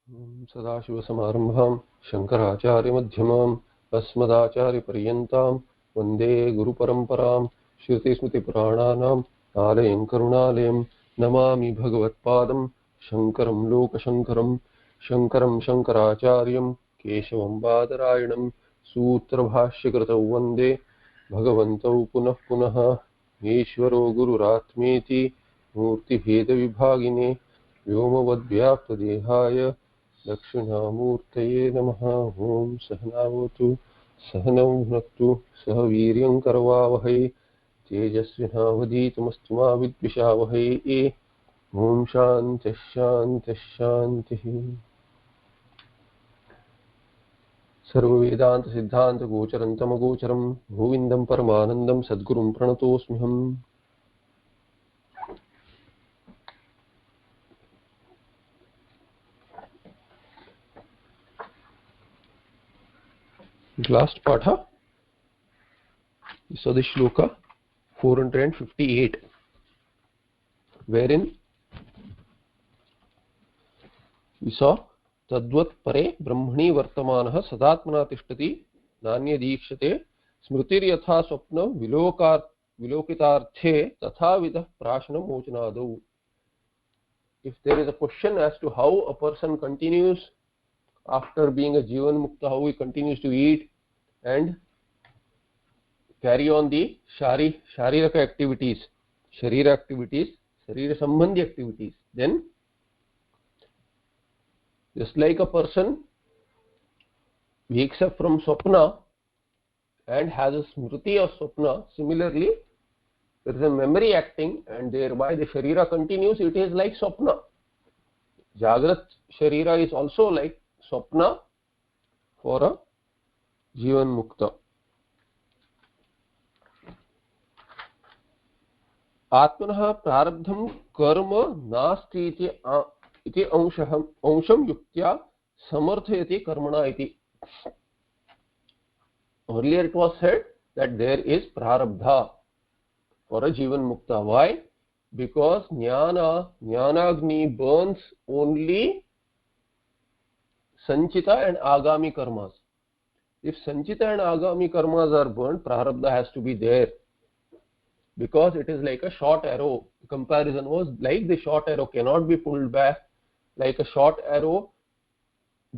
सदाशिवसमारम्भां शङ्कराचार्यमध्यमाम् अस्मदाचार्यपर्यन्तां वन्दे गुरुपरम्परां श्रुतिस्मृतिपुराणानाम् आलयं करुणालयं नमामि भगवत्पादं शङ्करं लोकशङ्करं शङ्करं शङ्कराचार्यं केशवं बादरायणं सूत्रभाष्यकृतौ वन्दे भगवन्तौ पुनः पुनः ईश्वरो गुरुरात्मेति मूर्तिभेदविभागिने व्योमवद्व्याप्तदेहाय दक्षिणामूर्तये नमः। ओम सहनावतु सहनौ भुनक्तु सह वीर्यं करवावहै तेजस्विनावधीतमस्तु मा विद्विषावहै। ओम शान्तिः शान्तिः शान्तिः। सर्ववेदान्तसिद्धान्तगोचरं तमगोचरं गोविन्दं परमानन्दं सद्गुरुं प्रणतोऽस्म्यहम्। Last patha, so the shloka 458, wherein we saw tadvat pare brahmani vartamanah sadatmana tishtati nanyadikshate smritir yatha swapna vilokitarthe tatha vidah prashna mochanadau. If there is a question as to how a person continues after being a jivan mukta, how he continues to eat and carry on the shariraka activities, sharira activities, sharira sambandhi activities, then just like a person wakes up from swapna and has a smriti of swapna, similarly there is a memory acting and thereby the sharira continues. It is like swapna. Jagrat sharira is also like swapna for a jivan mukta. आत्मनः प्रारब्धं कर्म नास्ति इति अंशं युक्त्या समर्थयति कर्मणा इति. Earlier it was said that there is prarabdha for a jivan mukta. Why? Because jnanagni burns only sanchita and agami karmas. If sanchita and agami karmas are burnt, prarabdha has to be there, because it is like a short arrow. The comparison was like the short arrow cannot be pulled back. Like a short arrow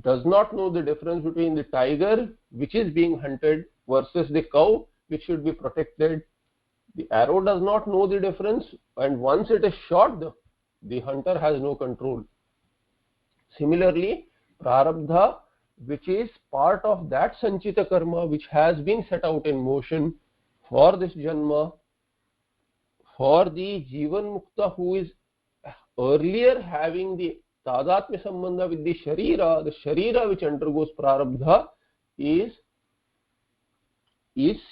does not know the difference between the tiger which is being hunted versus the cow which should be protected. The arrow does not know the difference, and once it is shot, the hunter has no control. Similarly, prarabdha, which is part of that sanchita karma which has been set out in motion for this janma, for the jivan mukta who is earlier having the tadatmya sambandha with the sharira which undergoes prarabdha is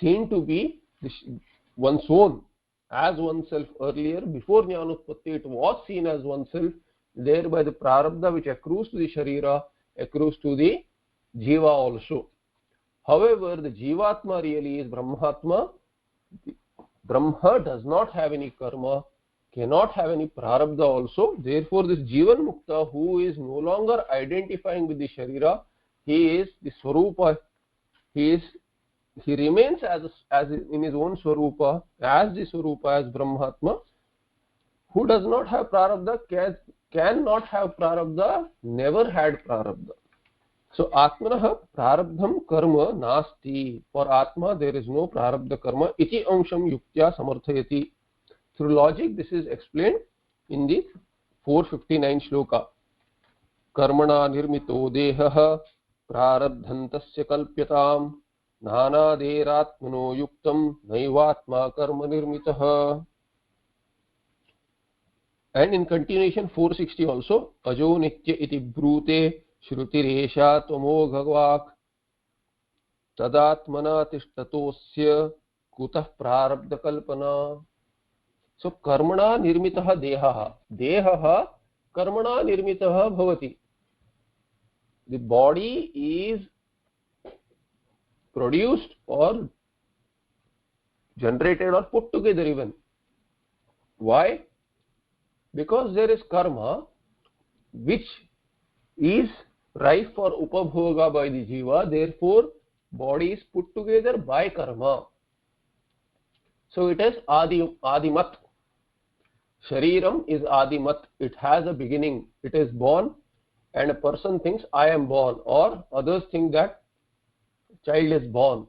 seen to be one's own, as oneself. Earlier, before jnanutpatti, it was seen as oneself. Thereby the prarabdha which accrues to the sharira accrues to the jiva also. However, the jivatma really is brahmatma. Brahma does not have any karma, cannot have any prarabdha also. Therefore, this jivan mukta who is no longer identifying with the sharira, he is the swarupa. He remains as in his own swarupa, as the swarupa, as brahmatma, who does not have prarabdha, cannot have prarabdha, never had prarabdha. So atmanah prarabdham karma nasti. For atma there is no prarabdha karma. Iti ansham yuktya samarthayati. Through logic this is explained in the 459 shloka. Karmana nirmito dehah prarabdhantasya kalpyatam nanaderatmano yuktam naivatma karma nirmitah. And in continuation 460 also, ajo nitya iti brute shrutiresha tvamoghavak tadatmana tishtatosya kutah prarabdha kalpana. So karmana nirmitah dehah karmana nirmitah bhavati. The body is produced or generated or put together even. Why? Because there is karma which is ripe for upabhoga by the jiva, therefore body is put together by karma. So it is adimat. Shariram is adimat. It has a beginning. It is born, and a person thinks I am born, or others think that child is born.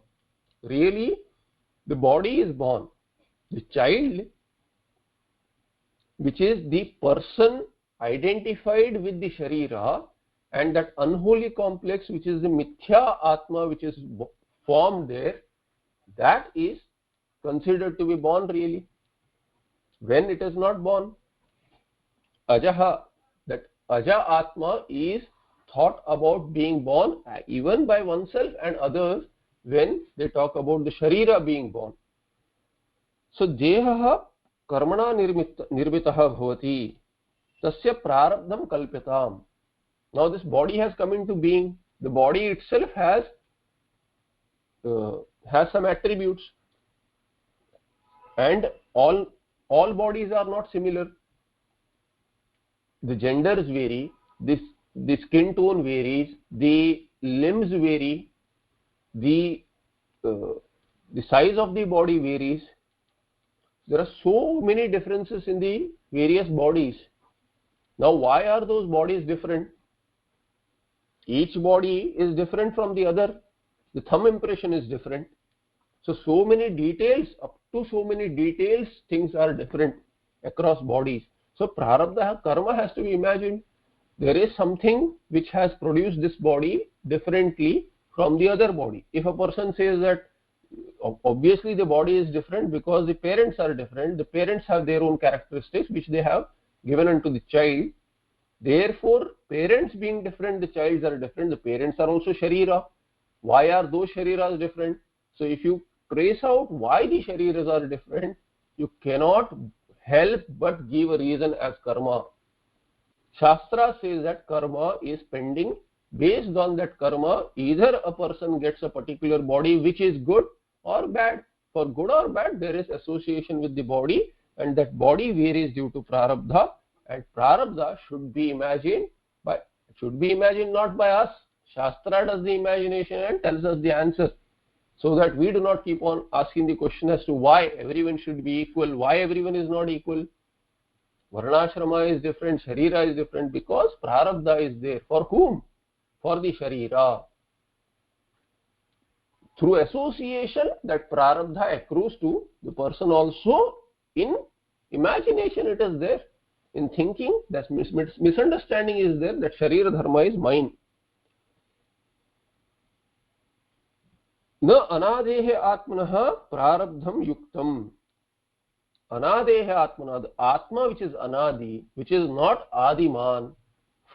Really, the body is born. The child, which is the person identified with the sharira, and that unholy complex which is the mithya atma which is formed there, that is considered to be born really, when it is not born. Ajaha, that aja atma is thought about being born even by oneself and others when they talk about the sharira being born. So dehaha karmana nirmitaha bhavati tasya prarabdham kalpitam. Now this body has come into being. The body itself has some attributes, and all bodies are not similar. The genders vary, the skin tone varies, the limbs vary, the size of the body varies. There are so many differences in the various bodies. Now why are those bodies different? Each body is different from the other. The thumb impression is different. So many details, up to so many details, things are different across bodies. So prarabdha, karma has to be imagined. There is something which has produced this body differently from the other body. If a person says that obviously the body is different because the parents are different, the parents have their own characteristics which they have given unto the child. Therefore, parents being different, the childs are different, the parents are also sharira. Why are those shariras different? So if you trace out why the shariras are different, you cannot help but give a reason as karma. Shastra says that karma is pending. Based on that karma, either a person gets a particular body which is good or bad. For good or bad, there is association with the body, and that body varies due to prarabdha, and prarabdha should be imagined not by us. Shastra does the imagination and tells us the answer, so that we do not keep on asking the question as to why everyone should be equal, why everyone is not equal. Varnashrama is different, sharira is different, because prarabdha is there. For whom? For the sharira. Through association, that prarabdha accrues to the person also. In imagination it is there. In thinking, that misunderstanding is there, that sharira dharma is mine. Na anadehe atmanah prarabdham yuktam. Anadehe atmanah, the atma which is anadi, which is not adiman,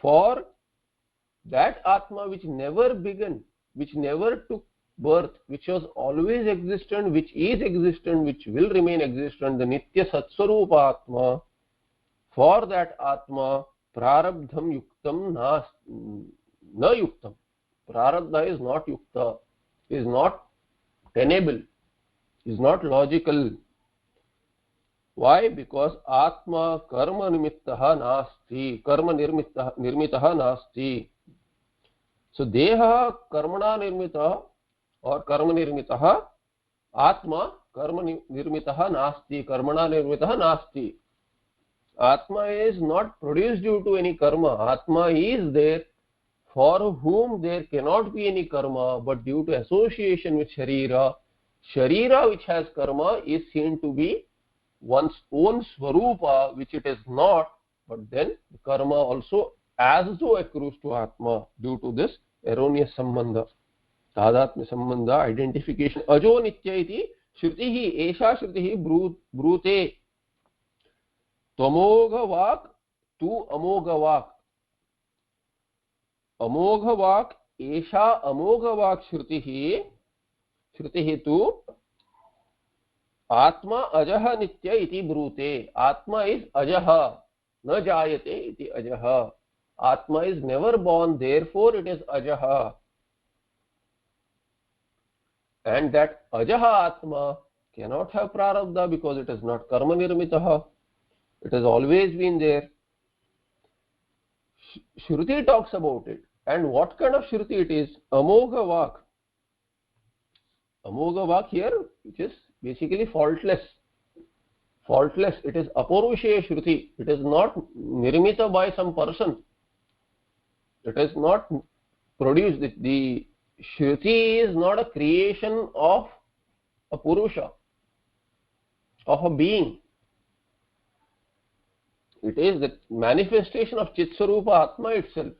for that atma which never began, which never took birth, which was always existent, which is existent, which will remain existent, the nitya satswarupa atma, for that atma prarabdham yuktam na yuktam. Prarabdha is not yukta, is not tenable, is not logical. Why? Because atma karma nimittaha nasti, karma nirmitaha nasti. So deha karmana nirmita or karma nirmitaha, atma karma nirmitaha nasti, karmana nirmitaha nasti. Atma is not produced due to any karma. Atma is there for whom there cannot be any karma, but due to association with sharira. Sharira which has karma is seen to be one's own swarupa, which it is not, but then the karma also as though accrues to atma due to this erroneous sambandha, tadatmya sambandha, identification. Ajo nitya iti shrutihi, esha shrutihi brute tvamogha vak tu amogha vak. Amogha vak esha amogha vak shrutihi tu atma ajaha nitya iti brute. Atma is ajaha, na jayate iti ajaha. Atma is never born, therefore it is ajaha. And that ajaha atma cannot have prarabdha because it is not karma nirmitaha. It has always been there. Shruti talks about it. And what kind of Shruti it is? Amogha Vak. Amogha Vak here, which is basically faultless. Faultless. It is Apaurushaya Shruti. It is not nirmita by some person. It is not produced. The Shruti is not a creation of a Purusha, of a being. It is the manifestation of Chitswarupa Atma itself.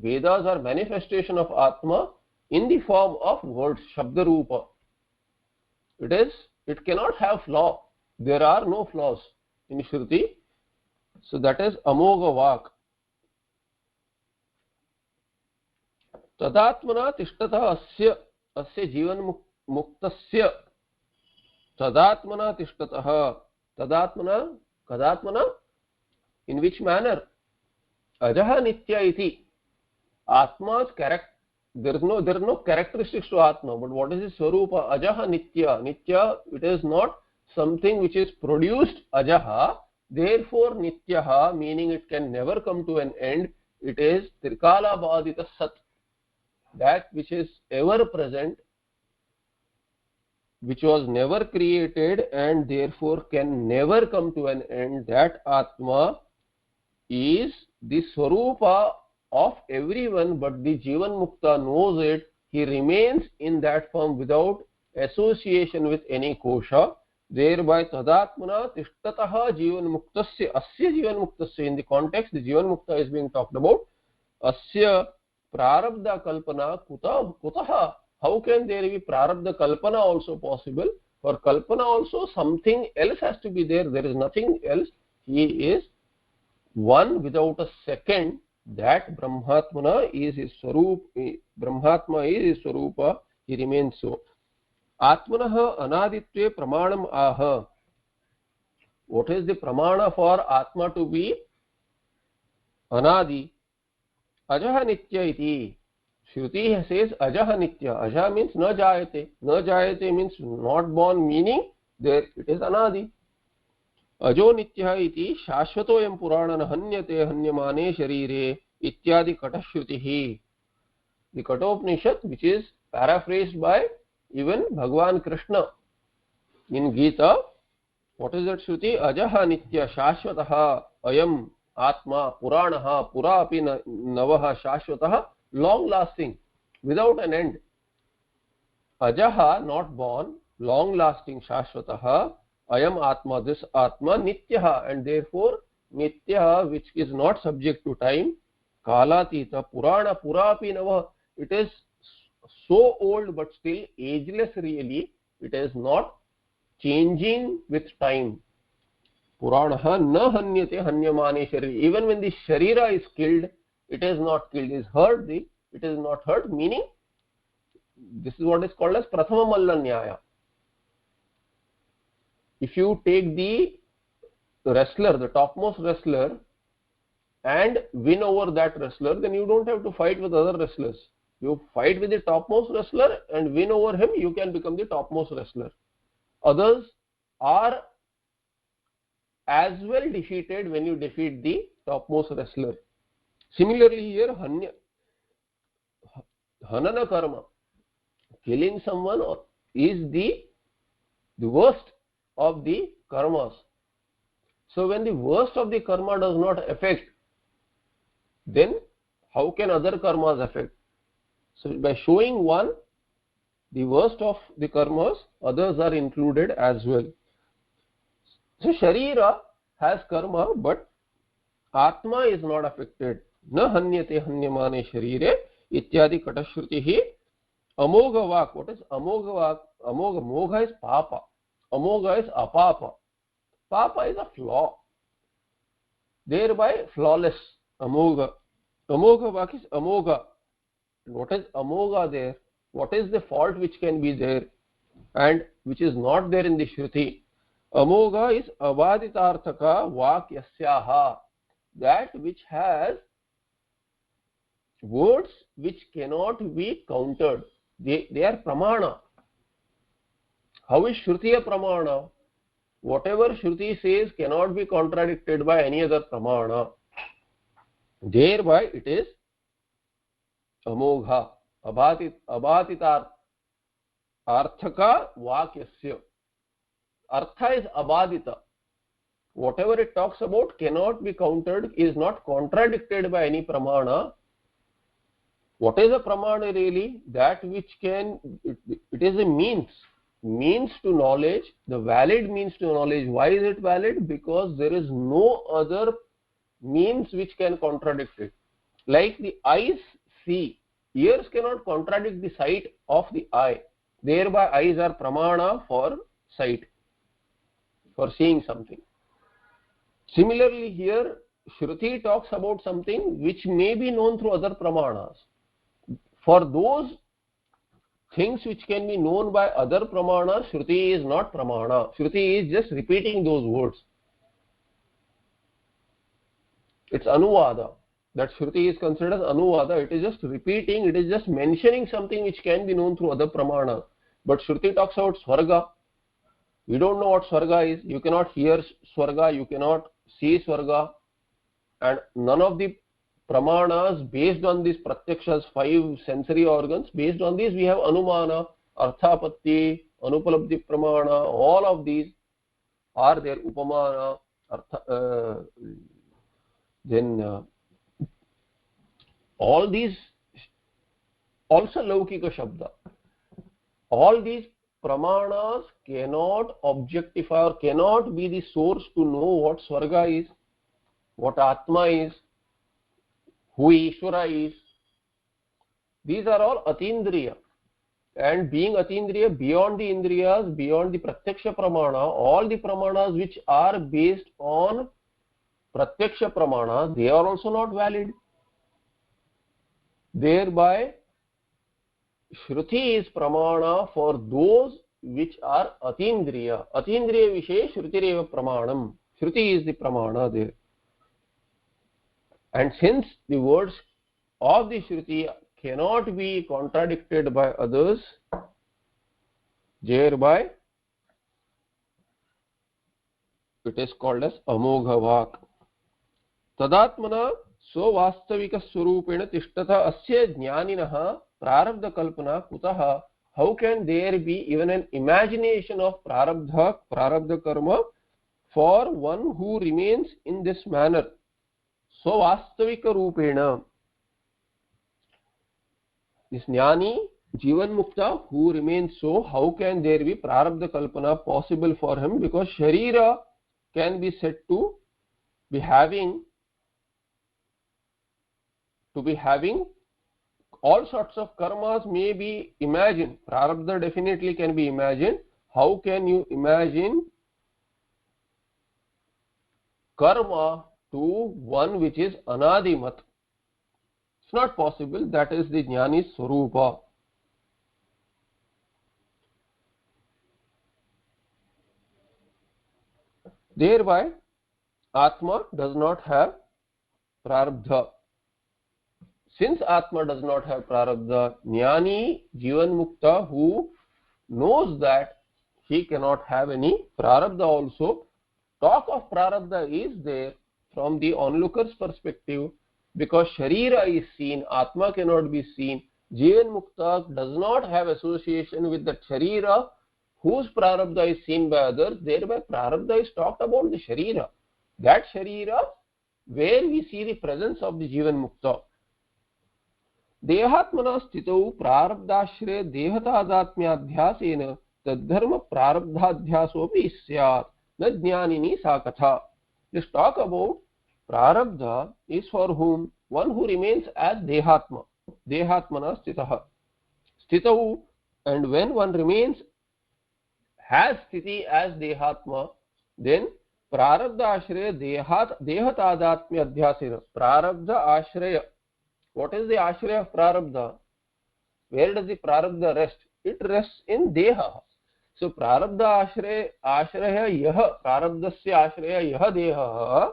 Vedas are manifestation of Atma in the form of words, Shabdarupa. It cannot have flaw. There are no flaws in Shruti. So that is Amogha Vak. Tadatmana tishtata asya jivan muktasya. Tadatmana tishtataha. Tadatmana, kadatmana, in which manner? Ajaha nitya iti. Atma's character, there are no characteristics to Atma, but what is its Swarupa? Ajaha nitya. Nitya, it is not something which is produced, ajaha, therefore nityaha, meaning it can never come to an end. It is trikala badita sat, that which is ever present, which was never created and therefore can never come to an end. That Atma is the Swarupa of everyone, but the Jivan Mukta knows it. He remains in that form without association with any kosha. Thereby tadatmana tishtataha Jivan Muktasya, asya Jivan Muktasya. In the context, the Jivan Mukta is being talked about. Asya prarabdha kalpana kutaha. How can there be prarabdha kalpana also possible? For kalpana also something else has to be there. There is nothing else. He is one without a second. That Brahmatmana is his Swarup. Brahmatma is his Swarupa. He remains so. Atmanaha anaditve pramanam aha. What is the pramana for Atma to be anadi? Ajaha nitya iti. Shruti says ajaha nitya. Ajaha means na jayate. Na jayate means not born, meaning there it is anadi. Ajo nitya iti shashvatoyam purana hanyate hanyamane sharire ityadi katashrutihi. The Kathopanishad, which is paraphrased by even Bhagwan Krishna in Gita. What is that Shruti? Ajaha nitya shashvataha ayam atma puranaha pura api navaha shashvataha, long lasting, without an end. Ajaha, not born, long lasting, shashvataha, ayam atma, this atma, nityaha, and therefore nityaha, which is not subject to time, kalatita, purana purapi navaha. It is so old but still ageless really. It is not changing with time. Puranaha na hanyate hanyamane sharira. Even when the sharira is killed, it is not killed. It is hurt, it is not hurt, meaning this is what is called as prathama malla nyaya. If you take the wrestler, the topmost wrestler, and win over that wrestler, then you don't have to fight with other wrestlers. You fight with the topmost wrestler and win over him, you can become the topmost wrestler. Others are as well defeated when you defeat the topmost wrestler. Similarly here, hanana karma, killing someone is the worst of the karmas. So when the worst of the karma does not affect, then how can other karmas affect? So by showing one, the worst of the karmas, others are included as well. So Sharira has karma, but Atma is not affected. Na hanyate hanyamane sharire ityadi katashrutihi. Amogha Vak. What is Amogha Vak? Amogha. Mogha is Papa. Amogha is Apapa. Papa is a flaw. Thereby flawless. Amogha. Amogha Vak is Amogha. What is Amogha there? What is the fault which can be there and which is not there in the Shruti? Amogha is avaditarthaka vak yasyaha. That which has words which cannot be countered. They are pramana. How is Shruti a pramana? Whatever Shruti says cannot be contradicted by any other pramana. Thereby it is अमोघा अबाधितार्थका वाक्यस्य. Artha is abadita. Whatever it talks about cannot be countered, is not contradicted by any pramana. What is a pramana really? That which can, it is a means to knowledge, the valid means to knowledge. Why is it valid? Because there is no other means which can contradict it. Like the eyes see, ears cannot contradict the sight of the eye. Thereby eyes are pramana for sight, for seeing something. Similarly here, Shruti talks about something which may be known through other pramanas. For those things which can be known by other pramanas, Shruti is not pramana. Shruti is just repeating those words. It's anuvada. That Shruti is considered as anuvada. It is just repeating, it is just mentioning something which can be known through other pramanas. But Shruti talks about Swarga. We don't know what Swarga is. You cannot hear Swarga, you cannot see Swarga, and none of the pramanas based on these pratyakshas, 5 sensory organs, based on these we have anumana, arthapatti, anupalabdhi pramana. All of these are there. Upamana, all these also laukika shabda. All these pramanas cannot objectify or cannot be the source to know what Swarga is, what Atma is, who Ishvara is. These are all atindriya. And being atindriya, beyond the indriyas, beyond the pratyaksha pramana, all the pramanas which are based on pratyaksha pramana, they are also not valid. Thereby Shruti is pramana for those which are atindriya. Atindriya vishe Shrutireva pramanam. Shruti is the pramana there. And since the words of the Shruti cannot be contradicted by others, thereby it is called as amogha vak. Tadatmana स्ववास्तविक स्वरूपेण तिष्ठता अस्य ज्ञानिनः प्रारब्ध कल्पना कुतः. How can there be even an imagination of prarabdha karma for one who remains in this manner? स्ववास्तविक रूपेण, this jnani jivan mukta who remains so, how can there be prarabdha kalpana possible for him? Because sharira can be said to be having all sorts of karmas may be imagined. Prarabdha definitely can be imagined. How can you imagine karma to one which is anadimat? It's not possible. That is the jnani's swarupa. Thereby Atma does not have prarabdha. Since Atma does not have prarabdha, jnani jivan mukta who knows that he cannot have any prarabdha also. Talk of prarabdha is there from the onlooker's perspective, because sharira is seen, Atma cannot be seen. Jivan mukta does not have association with the sharira whose prarabdha is seen by others. Thereby prarabdha is talked about the sharira. That sharira where we see the presence of the jivan mukta. देहात्मना स्थितौ प्रारब्धाश्रय देहतादात्म्याध्यासेन तद्धर्म प्रारब्धाध्यासोपि स्यात् न ज्ञानिनी सा कथा. This talk about prarabdha is for whom? One who remains as dehatma. Dehatmana stitau. And when one remains has sthiti as dehatma, then prarabdha ashraya dehatadaatmya adhyasena. Prarabdha ashraya. What is the ashraya of prarabdha? Where does the prarabdha rest? It rests in deha. So prarabdha ashraya yah, prarabdhasya ashraya yah deha,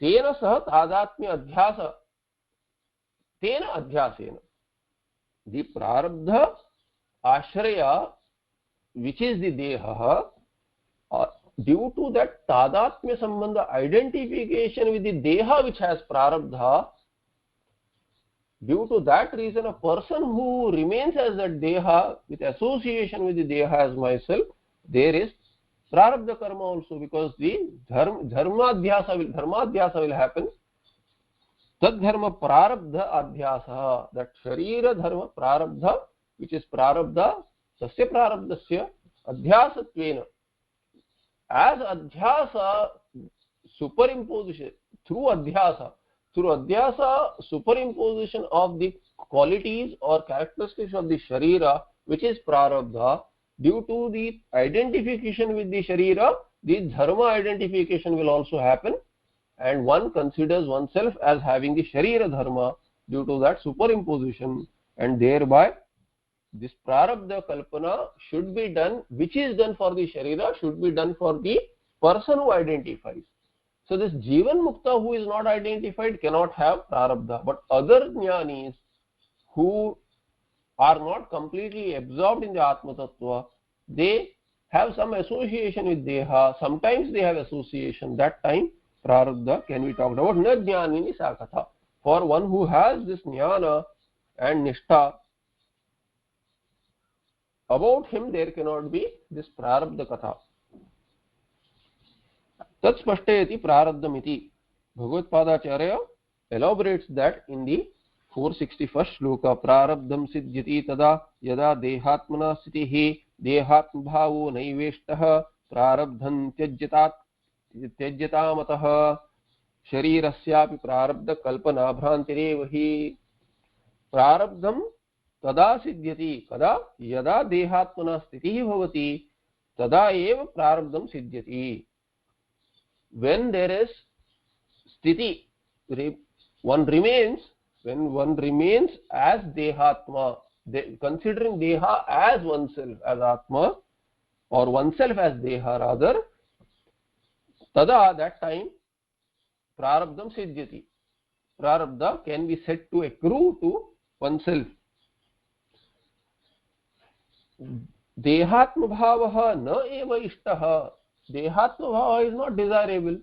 tena sah tadatmya adhyasa, tena adhyasena. The prarabdha ashraya, which is the deha, due to that tadatmya sambandha, identification with the deha which has prarabdha, Due to that reason, a person who remains as a deha with association with the deha as myself, there is prarabdha karma also, because the dharmadhyasa will happen. Tad dharma prarabdha adhyasa, that sharira dharma prarabdha, which is prarabdha, tasya prarabdhasya adhyasatvena, as adhyasa superimposition, through adhyasa superimposition of the qualities or characteristics of the sharira, which is prarabdha, due to the identification with the sharira, the dharma identification will also happen, and one considers oneself as having the sharira dharma due to that superimposition, and thereby this prarabdha kalpana should be done, which is done for the sharira should be done for the person who identifies. So this Jivan Mukta who is not identified cannot have prarabdha, but other jnanis who are not completely absorbed in the Atma Tattva, they have some association with Deha, sometimes they have association, that time prarabdha can be talked about. Na jnanini sakatha, for one who has this jnana and nishtha, about him there cannot be this prarabdha katha. Tat spashtayati prarabdhamiti. Bhagavad-padacharya elaborates that in the 461st shloka. Prarabdham siddhyati tada yada dehatmana sthitihi dehatmabhavo naiveshtah prarabdham त्यज्यतामतः शरीरस्यापि प्रारब्ध कल्पना भ्रांतिरेव हि. प्रारब्धम तदा सिद्ध्यति, कदा यदा देहात्मना स्थितिः भवति तदा एव प्रारब्धम सिद्ध्यति. When there is sthiti, one remains, when one remains as dehatma, considering deha as oneself, as atma, or oneself as deha rather, tada, that time prarabdham siddhyati, prarabdha can be said to accrue to oneself. Dehatma bhavaha na eva ishtaha, dehatma bhava is not desirable.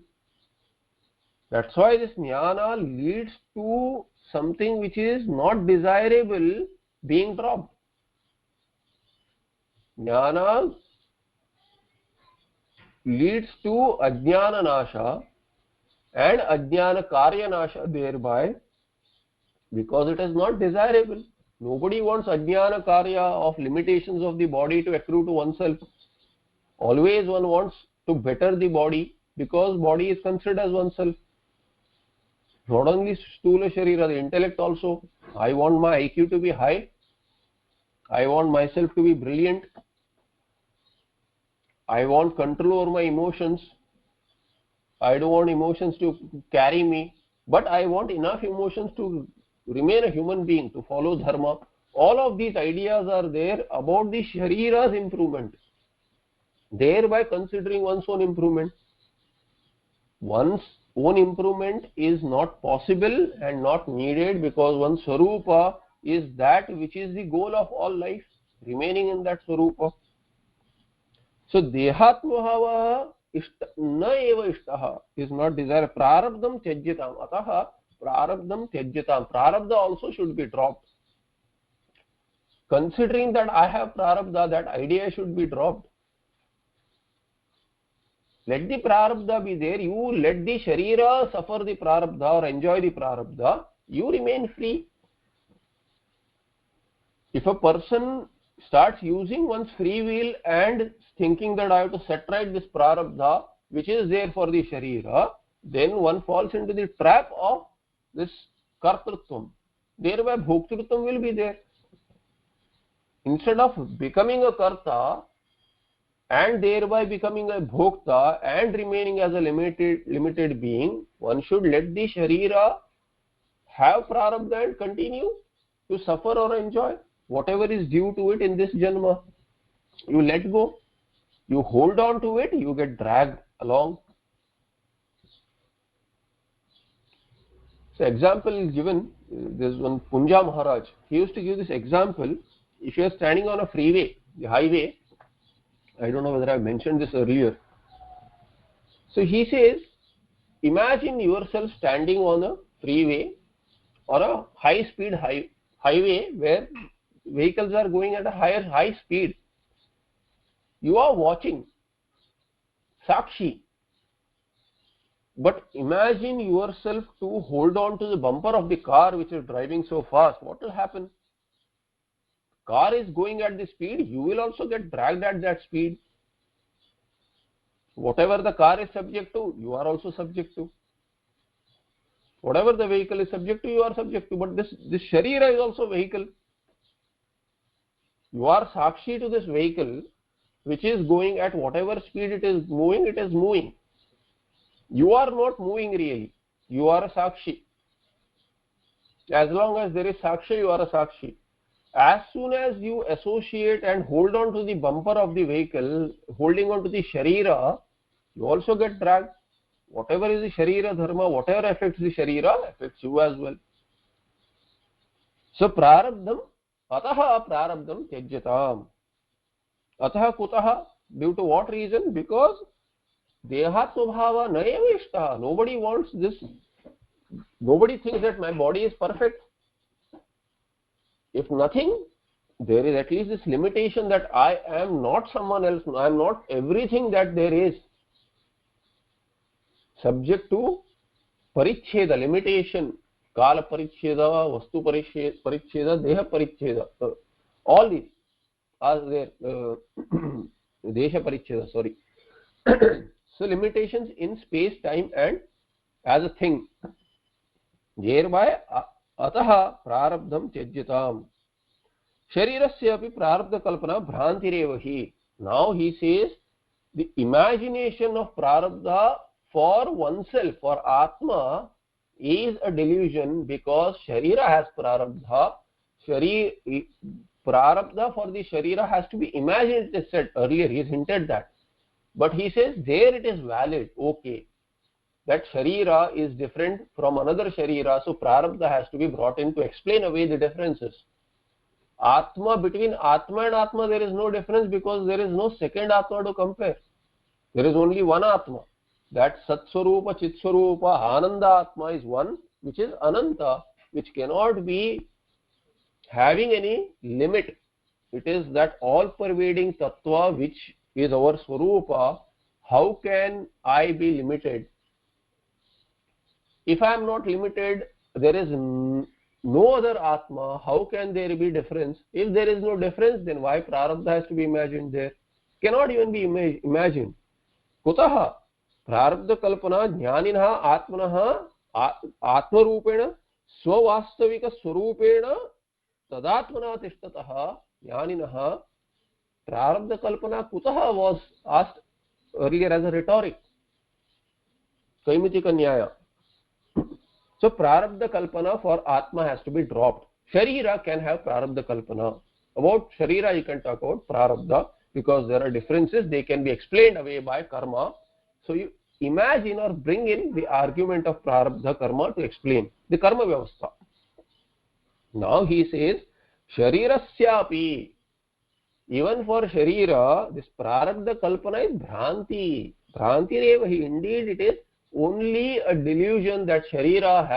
That's why this jnana leads to something which is not desirable being dropped. Jnana leads to ajnana nasha and ajnana karya nasha thereby, because it is not desirable. Nobody wants ajnana karya of limitations of the body to accrue to oneself. Always one wants to better the body, because body is considered as oneself. Not only stula sharira, the intellect also. I want my IQ to be high. I want myself to be brilliant. I want control over my emotions. I don't want emotions to carry me, but I want enough emotions to remain a human being, to follow dharma. All of these ideas are there about the sharira's improvement, thereby considering one's own improvement. One's own improvement is not possible and not needed, because one's swarupa is that which is the goal of all life, remaining in that swarupa. So dehatmahava na eva ishtaha is not desire. Prarabdham tyajyatam, ataha prarabdham tyajyatam, prarabdha also should be dropped. Considering that I have prarabdha, that idea should be dropped. Let the prarabdha be there, you let the sharira suffer the prarabdha or enjoy the prarabdha, you remain free. If a person starts using one's free will and thinking that I have to set right this prarabdha which is there for the sharira, then one falls into the trap of this kartrutvam. Thereby bhoktrutvam will be there. Instead of becoming a karta and thereby becoming a bhokta and remaining as a limited being, one should let the sharira have prarabdha and continue to suffer or enjoy whatever is due to it in this janma. You let go, you hold on to it, you get dragged along. So example is given, there's one Punja Maharaj, he used to give this example. If you are standing on a freeway, the highway, I don't know whether I mentioned this earlier. So he says, imagine yourself standing on a freeway or a high speed highway where vehicles are going at a high speed. You are watching, Sakshi. But imagine yourself to hold on to the bumper of the car which is driving so fast. What will happen? Car is going at the speed, you will also get dragged at that speed. Whatever the car is subject to, you are also subject to. Whatever the vehicle is subject to, you are subject to. But this Sharira is also vehicle. You are Sakshi to this vehicle which is going at whatever speed it is moving. You are not moving really. You are a Sakshi. As long as there is Sakshi, you are a Sakshi. As soon as you associate and hold on to the bumper of the vehicle, holding on to the Sharira, you also get dragged. Whatever is the Sharira dharma, whatever affects the Sharira, affects you as well. So, prarabdham, ataha prarabdham tyajyatam. Ataha kutaha, due to what reason? Because dehatmabhava nayavishtaha. Nobody wants this. Nobody thinks that my body is perfect. If nothing, there is at least this limitation that I am not someone else. I am not everything that there is. Subject to parichheda, limitation, kala parichheda, vastu parichheda, deha parichheda. All these are there. Desha parichheda, sorry. So limitations in space, time and as a thing. Thereby ataha prarabdham tyajyatam. Sharirasya api prarabdha kalpana bhrantireva hi. Now he says the imagination of prarabdha for oneself, for Atma, is a delusion because Sharira has prarabdha. Prarabdha for the Sharira has to be imagined, it is said earlier, he has hinted that. But he says there it is valid, okay. That Sharira is different from another Sharira, so prarabdha has to be brought in to explain away the differences. Atma, between Atma and Atma there is no difference because there is no second Atma to compare. There is only one Atma. That Satswarupa, Chitswarupa, Ananda Atma is one, which is Ananta, which cannot be having any limit. It is that all-pervading Tattva which is our Swarupa. How can I be limited? If I am not limited, there is no other Atma. How can there be difference? If there is no difference, then why prarabdha has to be imagined there? Cannot even be imagined. Kutaha? Prarabdha kalpana jnaninaha atmanaha atmarupena swavastvika swarupena tadatmana tishtataha jnaninaha. Prarabdha kalpana kutaha was asked earlier as a rhetoric. Kaimitika nyaya. So prarabdha kalpana for Atma has to be dropped. Sharira can have prarabdha kalpana. About Sharira you can talk about prarabdha because there are differences. They can be explained away by karma. So you imagine or bring in the argument of prarabdha karma to explain the karma vyavastha. Now he says Sharirasyapi. Even for Sharira, this prarabdha kalpana is bhranti. Bhranti revahi. Indeed, it is only a delusion that Sharira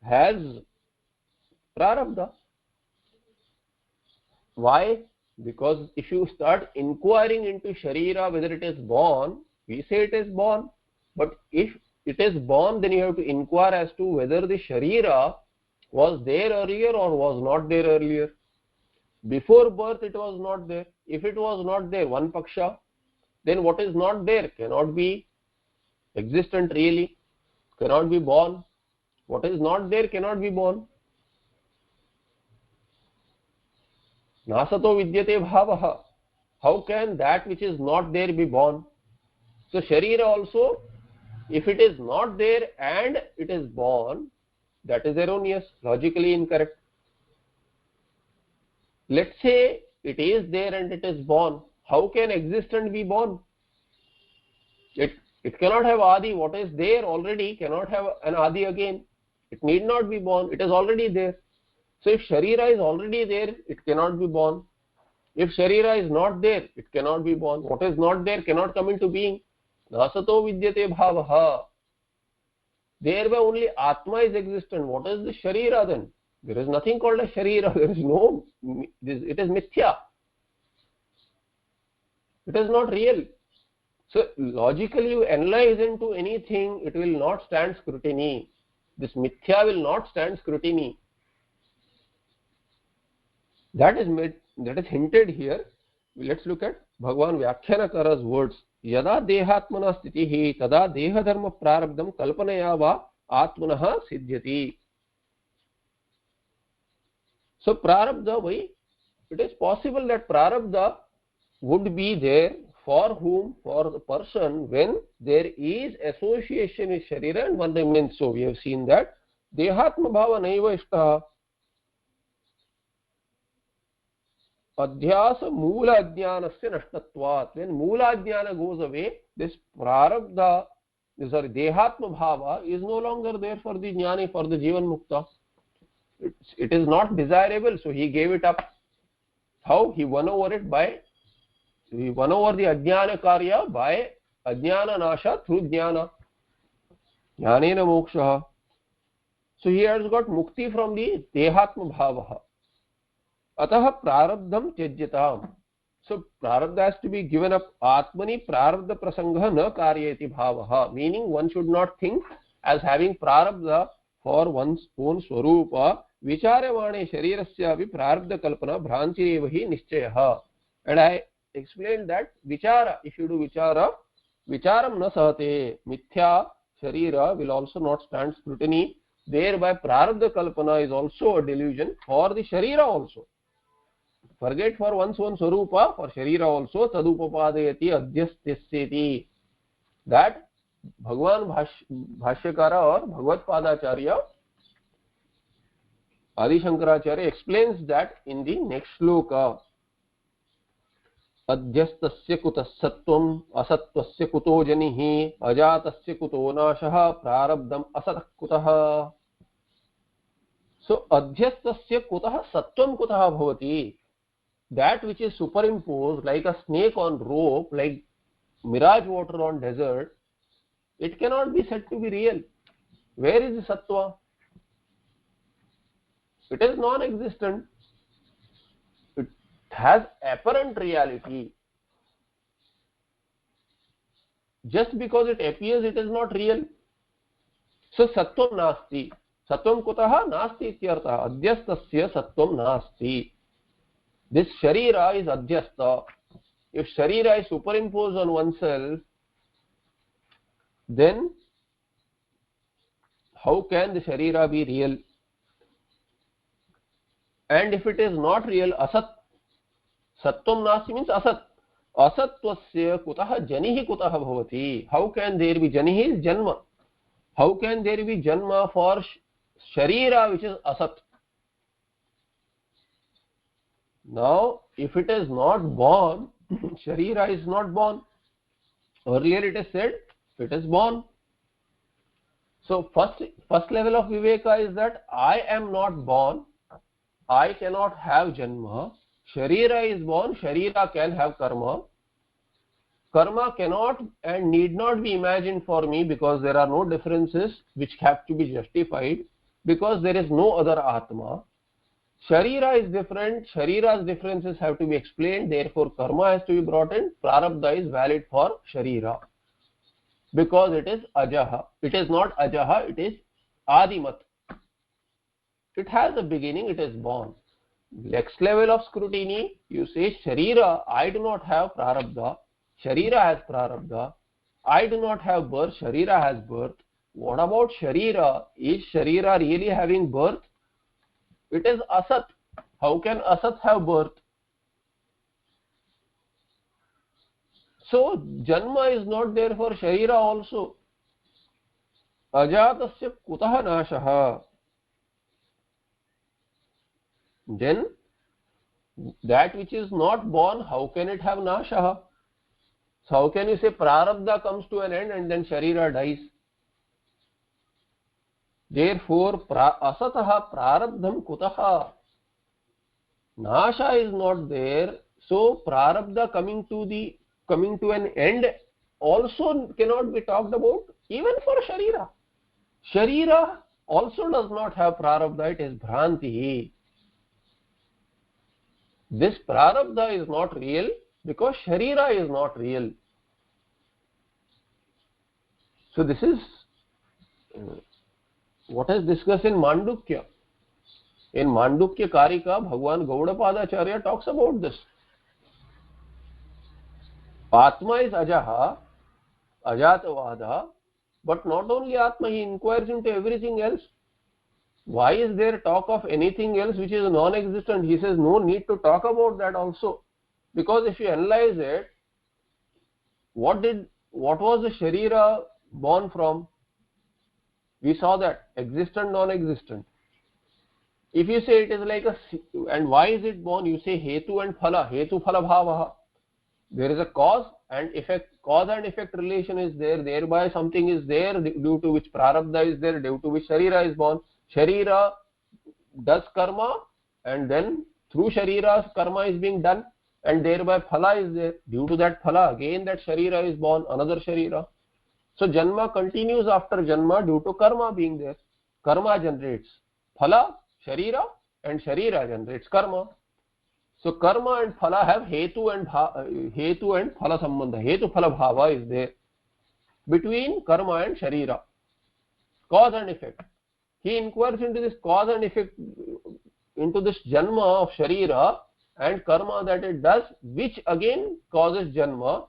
has prarabdha. Why? Because if you start inquiring into Sharira, whether it is born, we say it is born. But if it is born, then you have to inquire as to whether the Sharira was there earlier or was not there earlier. Before birth it was not there. If it was not there, one paksha, then what is not there cannot be existent really, cannot be born. What is not there cannot be born. Nasato vidyate bhavaha. How can that which is not there be born? So Sharira also, if it is not there and it is born, that is erroneous, logically incorrect. Let's say it is there and it is born. How can existent be born? It cannot have Adi. What is there already cannot have an Adi again. It need not be born. It is already there. So if Sharira is already there, it cannot be born. If Sharira is not there, it cannot be born. What is not there cannot come into being. Nasato vidyate bhavaha. Thereby only Atma is existent. What is the Sharira then? There is nothing called a Sharira. There is no, it is Mithya. It is not real. So logically you analyze into anything, it will not stand scrutiny. This Mithya will not stand scrutiny. That is hinted here. Let's look at Bhagavan Vyakhyanakar's words. Yada dehatmana stitihi tada deha dharma prarabdham kalpanaya va atmanaha siddhyati. So prarabdha, why? It is possible that prarabdha would be there for whom? For the person when there is association with Sharira and one remains so. We have seen that dehatma bhava naiva ishtaha. Adhyasa moola ajnanasya nashtatvat. When moola ajnana goes away, this prarabdha, sorry, dehatma bhava is no longer there for the jnani, for the jivan mukta. It is not desirable, so he gave it up. How? He won over it by, he won over the ajnana karya by ajnana nasha through jnana. Jnanena moksha. So he has got mukti from the dehatma bhava. Ataha prarabdham tyajyatam. So prarabdha has to be given up. Atmani prarabdha prasangha na karyati bhavaha. Meaning one should not think as having prarabdha for one's own swarupa. Vicharavane sharirasya vi prarabdha kalpana bhrantirevahi nischayah. And I explained that vichara, if you do vichara, vicharam na sahate. Mithya sharira will also not stand scrutiny. Thereby prarabdha kalpana is also a delusion for the sharira also. Forget for one's own swarupa, for sharira also, tadupapadayati adhyastyaseti. That Bhagavan Bhashyakara or Bhagavad Padacharya, Adi Shankaracharya explains that in the next shloka. Adhyastasya kutas sattvam asattvasya kuto janihi ajatasya kuto nashaha prarabdham asatah kutah. So adhyastasya kutah sattvam kutah bhavati. That which is superimposed like a snake on rope, like mirage water on desert, it cannot be said to be real. Where is the sattva? It is non-existent. It has apparent reality. Just because it appears, it is not real. So sattvam nasti. Sattvam kutaha nasti ityartha. Adhyastasya sattvam nasti. This sharira is adhyasta. If sharira is superimposed on oneself, then how can the sharira be real? And if it is not real, asat. Sattvam nasti means asat. Asattvasya kutaha janihi kutaha bhavati. How can there be janihi is janma? How can there be janma for sharira which is asat? Now, if it is not born, sharira is not born. Earlier it is said, it is born. So first level of viveka is that I am not born. I cannot have janma. Sharira is born. Sharira can have karma. Karma cannot and need not be imagined for me because there are no differences which have to be justified because there is no other Atma. Sharira is different. Sharira's differences have to be explained. Therefore, karma has to be brought in. Prarabdha is valid for sharira because it is ajaha. It is not ajaha. It is adimat. It has a beginning. It is born. Next level of scrutiny, you say sharira. I do not have prarabdha. Sharira has prarabdha. I do not have birth. Sharira has birth. What about sharira? Is sharira really having birth? It is asat. How can asat have birth? So janma is not there for sharira also. Ajatasya kutaha nashaha. Then that which is not born, how can it have nashaha? So how can you say prarabdha comes to an end and then sharira dies? Therefore, asataha prarabdham kutaha. Nasha is not there, so prarabdha coming to an end also cannot be talked about even for sharira. Sharira also does not have prarabdha, it is bhranti. This prarabdha is not real because Sharira is not real. So this is what is discussed in Mandukya. In Mandukya Karika, Bhagwan Gaudapadacharya talks about this. Atma is ajaha, ajatavada, but not only Atma, he inquires into everything else. Why is there talk of anything else which is non-existent? He says no need to talk about that also. Because if you analyze it, what was the Sharira born from? We saw that existent, non-existent. If you say it is like and why is it born? You say hetu and phala, hetu phala bhavaha. There is a cause and effect relation is there, thereby something is there due to which prarabdha is there, due to which Sharira is born. Sharira does karma and then through Sharira karma is being done and thereby phala is there. Due to that phala again that Sharira is born, another Sharira. So Janma continues after Janma due to karma being there. Karma generates phala, Sharira, and Sharira generates karma. So karma and phala have hetu and phala sambandha. Hetu phala bhava is there between karma and Sharira. Cause and effect. He inquires into this cause and effect, into this Janma of Sharira and karma that it does, which again causes Janma,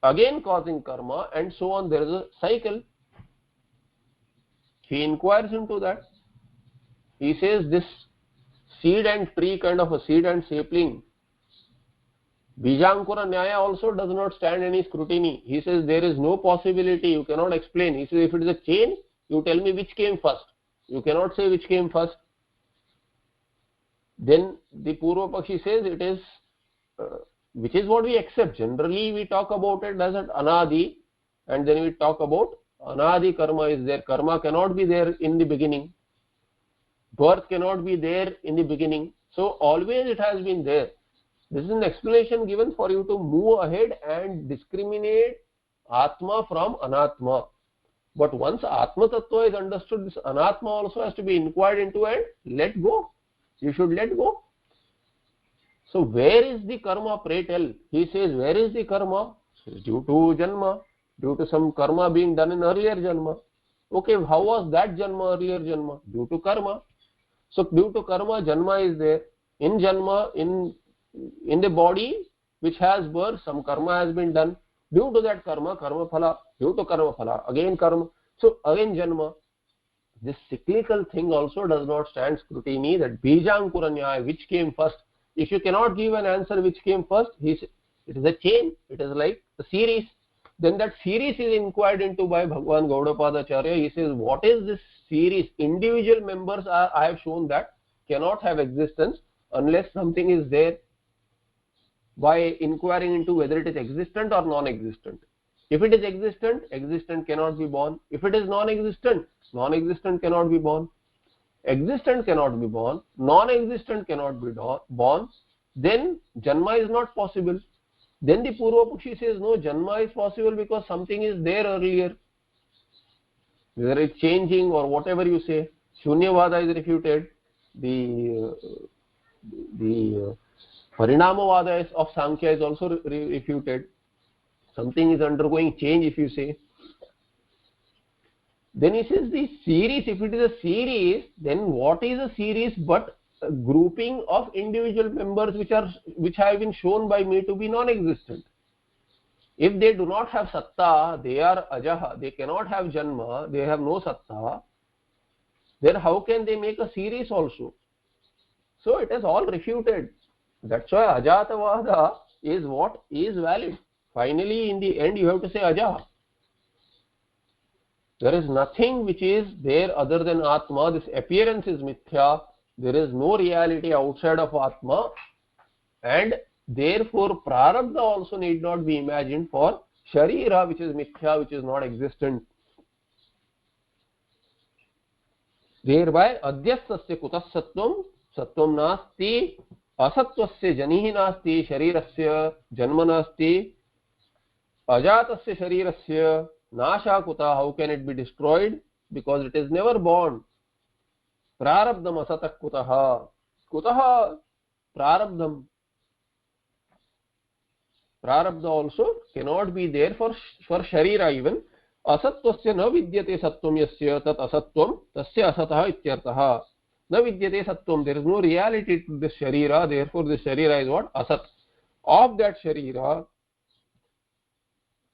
again causing karma, and so on. There is a cycle. He inquires into that. He says this seed and tree, kind of a seed and sapling, Bijankura Nyaya also does not stand any scrutiny. He says there is no possibility, you cannot explain. He says if it is a chain, you tell me which came first. You cannot say which came first. Then the Purva Pakshi says it is, which is what we accept. Generally we talk about it as an Anadi, and then we talk about Anadi karma is there. Karma cannot be there in the beginning. Birth cannot be there in the beginning. So always it has been there. This is an explanation given for you to move ahead and discriminate Atma from Anatma. But once Atma Tattva is understood, this Anatma also has to be inquired into and let go. You should let go. So where is the karma, pray tell? He says, where is the karma? Due to Janma, due to some karma being done in earlier Janma. Okay, how was that Janma, earlier Janma? Due to karma. So due to karma, Janma is there. In Janma, in the body which has birth, some karma has been done. Due to that karma, karma phala. Due to karma phala, again karma. So again Janma. This cyclical thing also does not stand scrutiny, that Bijankura Nyaya, which came first. If you cannot give an answer which came first, it is a chain, it is like a series. Then that series is inquired into by Bhagwan Gaudapadacharya. He says, what is this series? Individual members are, I have shown that, cannot have existence unless something is there, by inquiring into whether it is existent or non-existent. If it is existent, existent cannot be born. If it is non-existent, non-existent cannot be born. Existent cannot be born, non-existent cannot be born, then Janma is not possible. Then the Purva Pakshi says, no, Janma is possible because something is there earlier. Whether it's changing or whatever you say, Shunyavada is refuted, the Parinamavada of Sankhya is also refuted. Something is undergoing change if you say. Then he says the series, if it is a series, then what is a series but a grouping of individual members which have been shown by me to be non-existent. If they do not have satta, they are ajaha, they cannot have janma, they have no satta, then how can they make a series also? So it is all refuted. That's why ajatavada is what is valid. Finally, in the end, you have to say ajaha. There is nothing which is there other than Atma. This appearance is mithya. There is no reality outside of Atma. And therefore, prarabdha also need not be imagined for Sharira, which is mithya, which is not existent. Thereby, adyastasya kutas sattvam, sattvam nasti, asattvasya janihi nasti, sharirasya janma nasti, ajatasya sharirasya nasha kuta, how can it be destroyed? because it is never born. Prarabdham asatah kutah. Kutah prarabdham. Prarabdha also cannot be there for sharira even. Asatvasya na vidyate sattvam yasya tat asatvam tasya asatah ityartah. Na vidyate sattvam, there is no reality to this sharira, therefore this sharira is what? Asat. Of that sharira,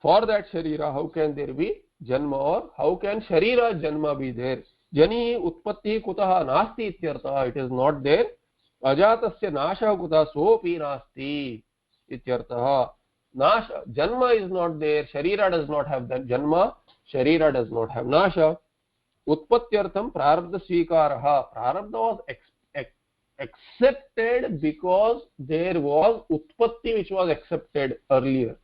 for that sharira, how can there be janma, or how can sharira janma be there? Jani utpatti kutah nasti ityartah, it is not there. Ajatasya nasha kutah sopi nasti ityartah. Nasha, janma is not there, sharira does not have that janma, sharira does not have nasha. Utpatyartham prarabdha svikaraha. Prarabdha was accepted because there was utpatti which was accepted earlier.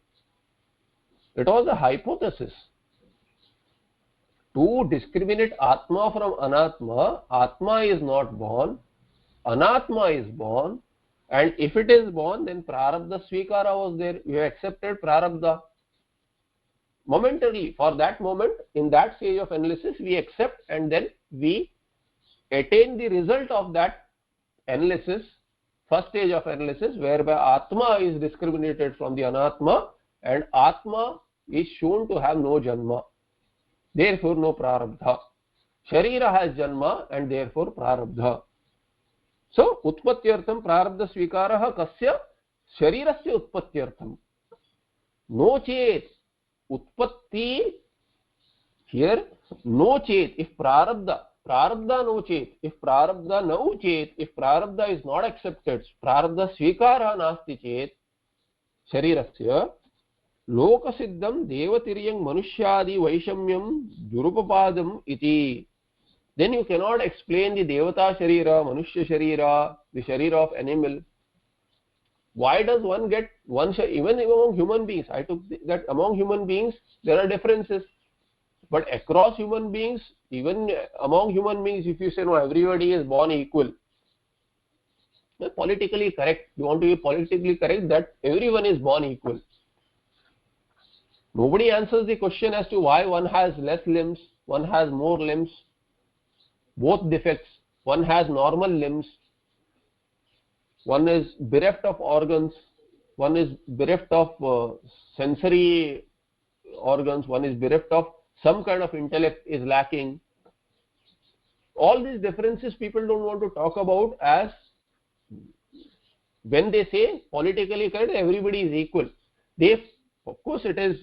It was a hypothesis. To discriminate Atma from Anatma, Atma is not born, Anatma is born, and if it is born, then Prarabdha Svikara was there. You have accepted Prarabdha. Momentarily, for that moment, in that stage of analysis, we accept and then we attain the result of that analysis, first stage of analysis, whereby Atma is discriminated from the Anatma and Atma is shown to have no Janma. Therefore, no Prarabdha. Sharira has Janma and therefore Prarabdha. So, Utpatyartham Prarabdha Svikaraha Kasya Sharirasya Utpatyartham. No chet. Utpatti here, no chet. If Prarabdha no chet. If Prarabdha no chet. If Prarabdha is not accepted, Prarabdha Svikara nasti chet. Sharirasya Lokasiddham Devatiriyang Manushyadi Vaishamyam Durupapadam iti. Then you cannot explain the Devata Sharira, Manushya Sharira, the Sharira of animal. Why does one get one, even among human beings? I took that among human beings there are differences, but across human beings, even among human beings, if you say no, everybody is born equal, politically correct. You want to be politically correct that everyone is born equal. Nobody answers the question as to why one has less limbs, one has more limbs, both defects. One has normal limbs, one is bereft of organs, one is bereft of sensory organs, one is bereft of some kind of intellect is lacking. All these differences people don't want to talk about, as when they say politically correct, everybody is equal. They, of course, it is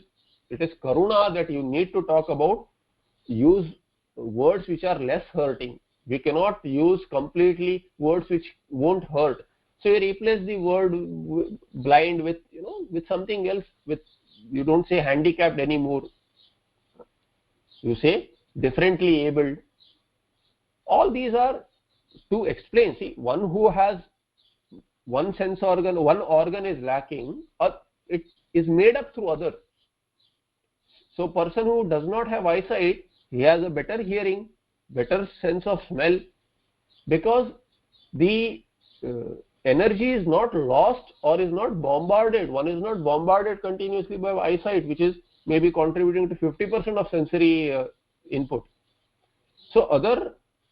karuna that you need to talk about. Use words which are less hurting. We cannot use completely words which won't hurt. So you replace the word blind with with something else. With, you don't say handicapped anymore. You say differently abled. All these are to explain. See, one who has one sense organ, one organ is lacking, or it is made up through other. So person who does not have eyesight, he has a better hearing, better sense of smell, because the energy is not lost or is not bombarded. One is not bombarded continuously by eyesight, which is maybe contributing to 50% of sensory input. So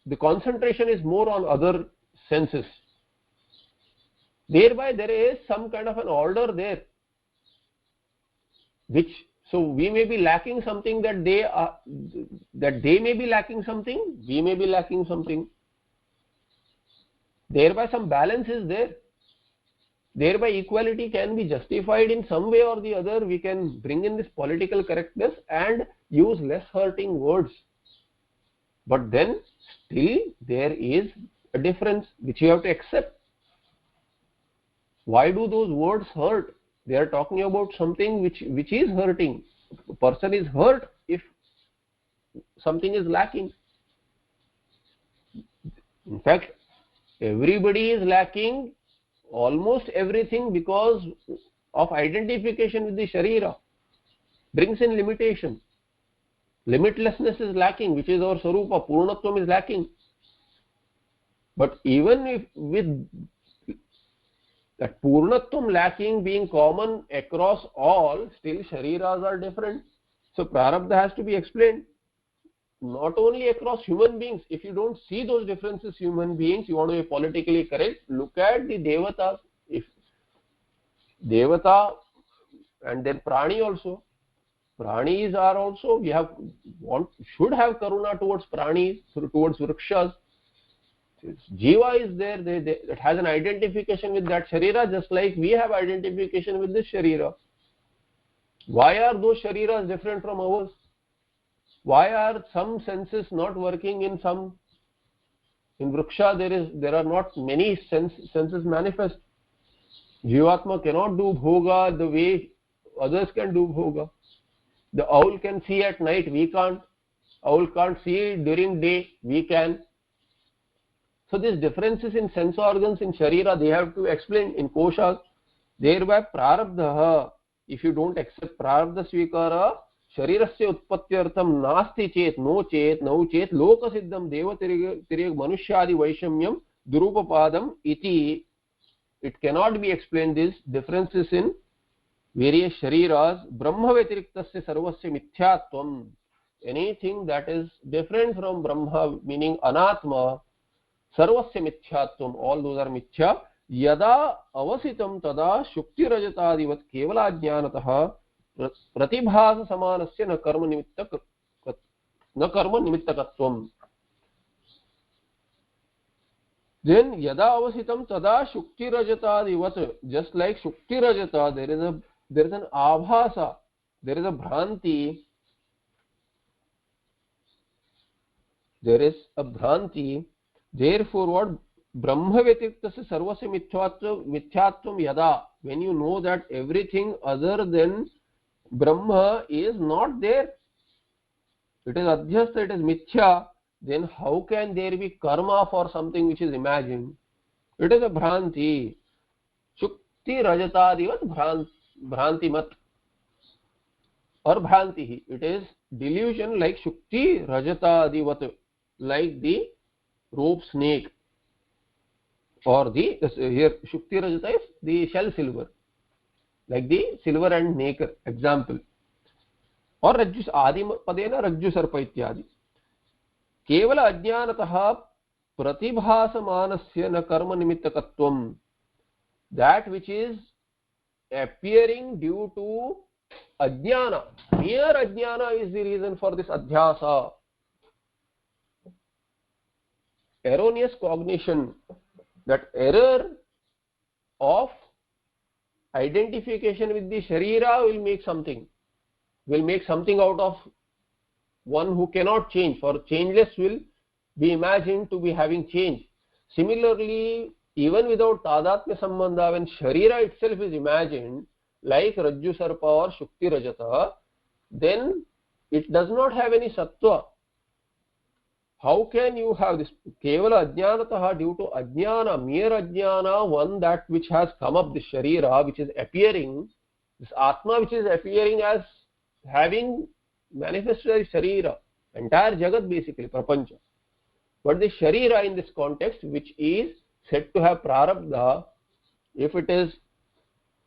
the concentration is more on other senses. Thereby there is some kind of an order there, which, so we may be lacking something that they may be lacking something, we may be lacking something. Thereby some balance is there. Thereby equality can be justified in some way or the other. We can bring in this political correctness and use less hurting words. But then still there is a difference which you have to accept. Why do those words hurt? They are talking about something which is hurting. A person is hurt if something is lacking. In fact, everybody is lacking almost everything because of identification with the Sharira. Brings in limitation. Limitlessness is lacking, which is our Sarupa. Purnatvam is lacking. But even if with that Purnatvam lacking being common across all, still Shariras are different. So Prarabdha has to be explained. not only across human beings. If you don't see those differences, human beings, you want to be politically correct, look at the devatas. If devata and then prani also, pranis are also, we should have karuna towards pranis, towards vrikshas. Jiva is there, it has an identification with that sharira, just like we have identification with this sharira. Why are those shariras different from ours? Why are some senses not working in some? In vriksha there are not many senses manifest. Jivatma cannot do bhoga the way others can do bhoga. The owl can see at night, we can't. Owl can't see during day, we can. So these differences in sense organs in sharira, they have to explain in koshas. Thereby prarabdha, if you don't accept prarabdha svikara, sharirasya utpatyartham nasti chet, no chet lokasiddham devatirag manushyadi vaishamyam durupapadam iti. It cannot be explained, these differences in various shariras. Brahma vetiriktasya sarvasya mithyatvam. Anything that is different from Brahma, meaning anatma, sarvasya mithyatvam, all those are mithya. Yada avasitam tada shukti rajatadivat kevala jnanatah pratibhasa samanasya na karma nimittakatvam. Then yada avasitam tada shukti rajatadivat, just like shukti rajata, there is an abhasa, there is a bhranti, therefore what? Brahma vetiriktasya sarvasya mithyatvam yada, when you know that everything other than Brahma is not there, it is adhyastha, it is mithya, then how can there be karma for something which is imagined? It is a bhranti. Shukti rajatadivat bhrantimat or bhrantihi. It is delusion like shukti rajatadivat, like the rope snake, or the here shukti rajata is the shell silver, like the silver and nacre example, or rajju adi padena rajju sarpa ityadi. Kevala ajnanatah pratibhasamanasya na karma nimittakatvam, that which is appearing due to ajnana, mere ajnana is the reason for this adhyasa, erroneous cognition. That error of identification with the sharira will make something out of one who cannot change, for changeless will be imagined to be having change. Similarly, even without tadatmya sambandha, when sharira itself is imagined like rajju sarpa or shukti rajata, then it does not have any sattva. How can you have this kevala ajnanatah, due to ajnana, mere ajnana, one that which has come up, the sharira which is appearing, this atma which is appearing as having manifested as sharira, entire jagat basically, prapancha. But the sharira in this context, which is said to have prarabdha, if it is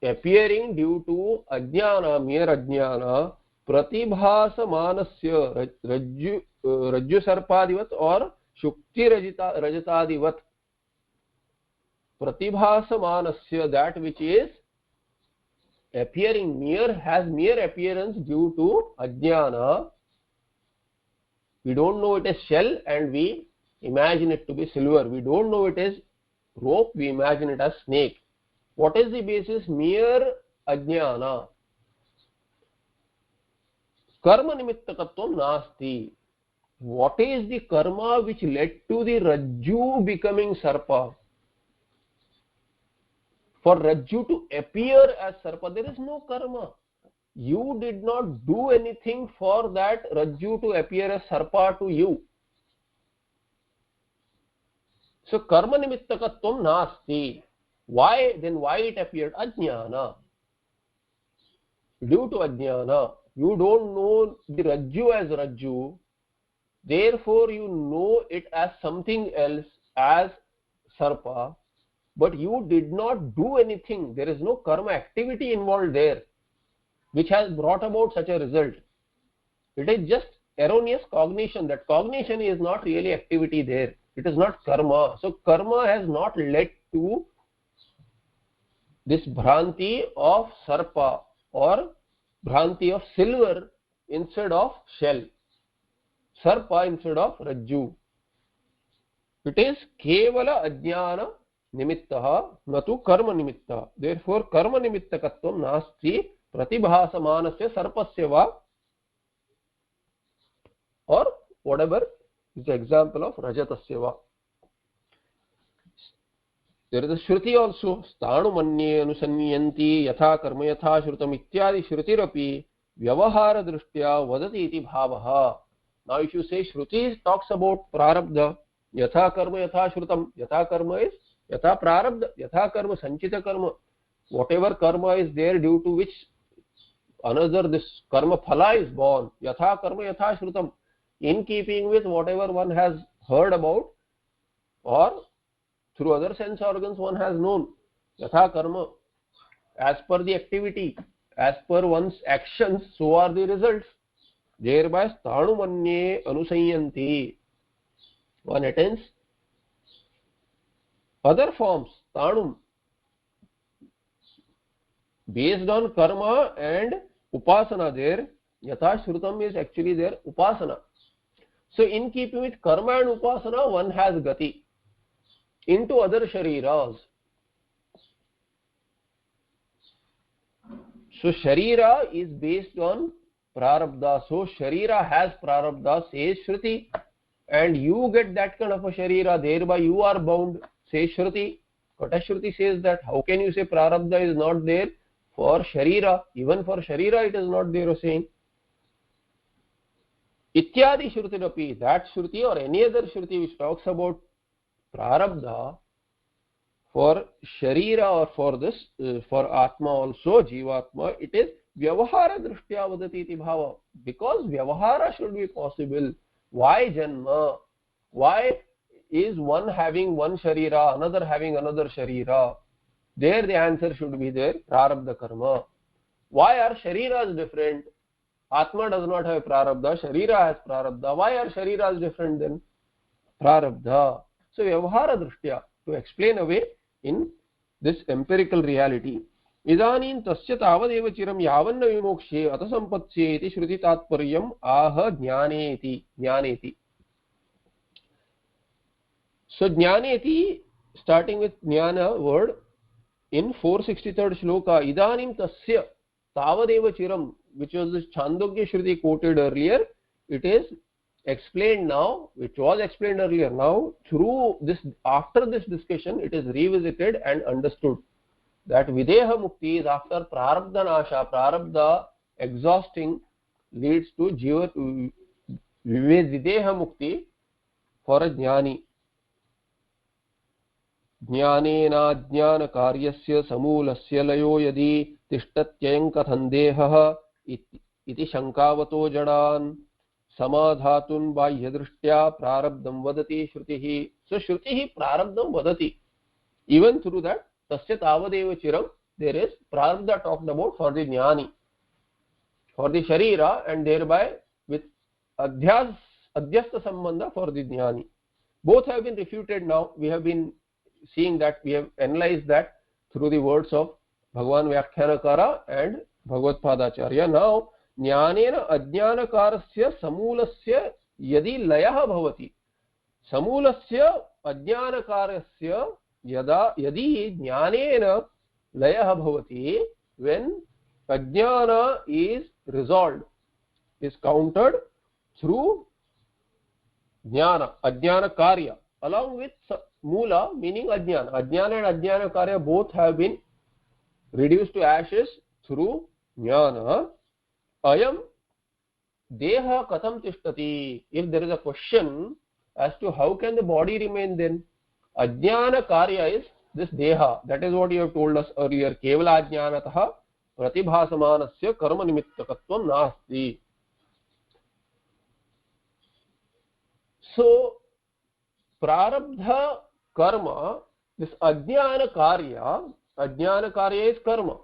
appearing due to ajnana, mere ajnana, pratibhasa manasya rajju sarpadivat or shukti rajatadivat, pratibhasa manasya, that which is appearing has mere appearance due to ajnana. We don't know it is shell and we imagine it to be silver. We don't know it is rope, we imagine it as snake. What is the basis? Mere ajnana. Karma nimittakatvam nasti. What is the karma which led to the rajju becoming sarpa? For rajju to appear as sarpa, there is no karma. You did not do anything for that rajju to appear as sarpa to you. So karma nimittakatvam nasti. Why? Then why it appeared? Ajnana. Due to ajnana. You don't know the rajju as rajju, therefore you know it as something else, as sarpa, but you did not do anything. There is no karma activity involved there which has brought about such a result. It is just erroneous cognition. That cognition is not really activity there. It is not karma. So karma has not led to this bhranti of sarpa or bhranti of silver instead of shell, sarpa instead of rajju. It is kevala ajnana nimittah natu karma nimittah. Therefore karma nimittakatvam nasti pratibhasamanasya sarpasya va, or whatever is the example of rajatasya va. There is a shruti also, sthanu manye anusanyanti yatha karma yatha shrutam ityadi shrutirapi vyavahara drishtya vadati iti bhavaha. Now if you say shruti talks about prarabdha, yatha karma yatha shrutam, yatha karma is yatha prarabdha, yatha karma sanchita karma, whatever karma is there due to which another this karma phala is born, yatha karma yatha shrutam, in keeping with whatever one has heard about or through other sense organs one has known, yatha karma, as per the activity, as per one's actions, so are the results. Thereby sthanu manye anusanyanti, one attains other forms, sthanum, based on karma and upasana. There yatha shrutam is actually there upasana. So in keeping with karma and upasana, one has gati into other shariras. So sharira is based on prarabdha. So sharira has prarabdha, says Shruti, and you get that kind of a sharira, thereby you are bound, says Shruti. Katashruti says that how can you say prarabdha is not there for sharira? Even for sharira it is not there, saying ityadi shrutirapi, that Shruti or any other Shruti which talks about prarabdha for sharira or for this for atma also, jivatma, it is vyavahara drishtya vadati iti bhava, because vyavahara should be possible. Why janma? Why is one having one sharira, another having another sharira? There the answer should be there, prarabdha karma. Why are shariras different? Atma does not have prarabdha, sharira has prarabdha. Why are shariras different then? Prarabdha. So vyavahara drishtya, to explain away in this empirical reality. Idanim tasya tavadeva chiram yavanna vimokshe atasampatsye iti shruti tatparyam aha jnaneti, jnaneti. So jnaneti, starting with jnana word in 463rd shloka, idanim tasya tavadeva chiram, which was this Chandogya Shruti quoted earlier, it is explained now, which was explained earlier. Now through this, after this discussion, it is revisited and understood that videha mukti is after prarabdha nasha, prarabdha exhausting leads to jiva videha mukti for a jnani. Jnanena jnana karyasya samulasya layo yadi tishtatyayam kathan dehah iti shankavato jadan samadhatun bahyadrishtya prarabdham vadati shrutihi. So shrutihi prarabdham vadati. Even through that tasya tavadeva chiram, there is prarabdha talked about for the jnani, for the sharira, and thereby with adhyasta sambandha for the jnani. Both have been refuted now. We have been seeing that, we have analyzed that through the words of Bhagavan Vyakhyanakara and Bhagavad Padacharya. Now jnanena ajnanakarasya samulasya yadi layah bhavati, samulasya ajnanakarasya yadi jnanena layah bhavati, when ajnana is resolved, is countered through jnana, ajnana karya, along with mula meaning ajnana. Ajnana and ajnana karya both have been reduced to ashes through jnana. Ayam deha katham tishtati. If there is a question as to how can the body remain, then ajnana karya is this deha. That is what you have told us earlier. Kevala ajnanatah pratibhasamanasya karma nimittakatvam nasti. So prarabdha karma, this ajnana karya is karma.